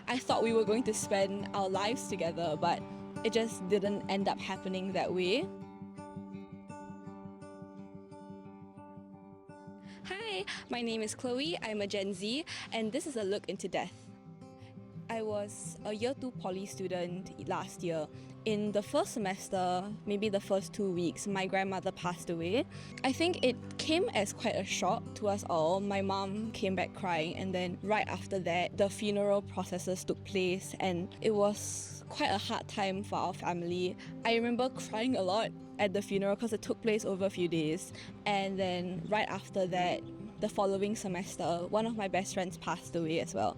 I thought we were going to spend our lives together, but it just didn't end up happening that way. Hi, my name is Chloe, I'm a Gen Z, and this is a look into death. I was a year 2 poly student last year. In the first semester, maybe the first 2 weeks, my grandmother passed away. I think it came as quite a shock to us all. My mom came back crying, and then right after that, the funeral processes took place, and it was quite a hard time for our family. I remember crying a lot at the funeral because it took place over a few days, and then right after that, the following semester, one of my best friends passed away as well.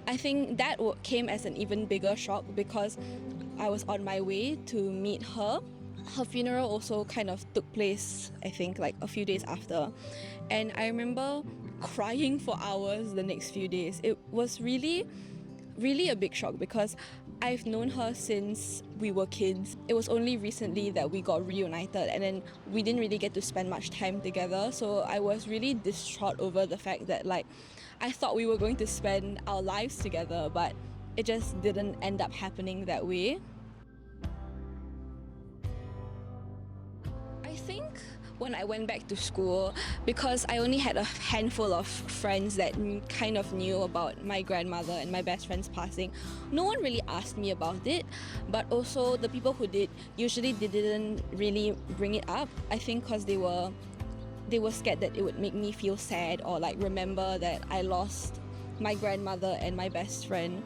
I think that came as an even bigger shock because I was on my way to meet her. Her funeral also kind of took place, I think, like a few days after. And I remember crying for hours the next few days. It was really a big shock because I've known her since we were kids. It was only recently that we got reunited, and then we didn't really get to spend much time together. So I was really distraught over the fact that I thought we were going to spend our lives together, but it just didn't end up happening that way. I think when I went back to school, because I only had a handful of friends that kind of knew about my grandmother and my best friend's passing, no one really asked me about it, but also the people who did usually didn't really bring it up. I think because they were scared that it would make me feel sad or remember that I lost my grandmother and my best friend.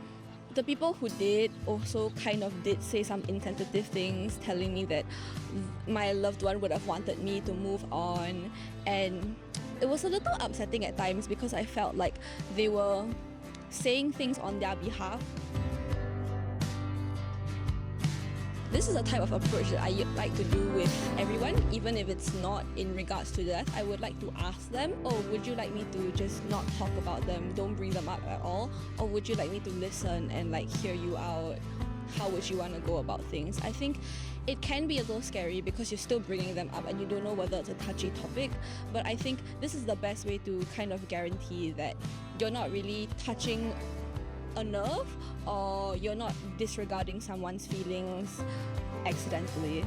The people who did also kind of did say some insensitive things, telling me that my loved one would have wanted me to move on, and it was a little upsetting at times because I felt like they were saying things on their behalf. This is a type of approach that I like to do with everyone, even if it's not in regards to death. I would like to ask them, oh, would you like me to just not talk about them, don't bring them up at all? Or would you like me to listen and hear you out? How would you want to go about things? I think it can be a little scary because you're still bringing them up and you don't know whether it's a touchy topic. But I think this is the best way to kind of guarantee that you're not really touching a nerve or you're not disregarding someone's feelings accidentally.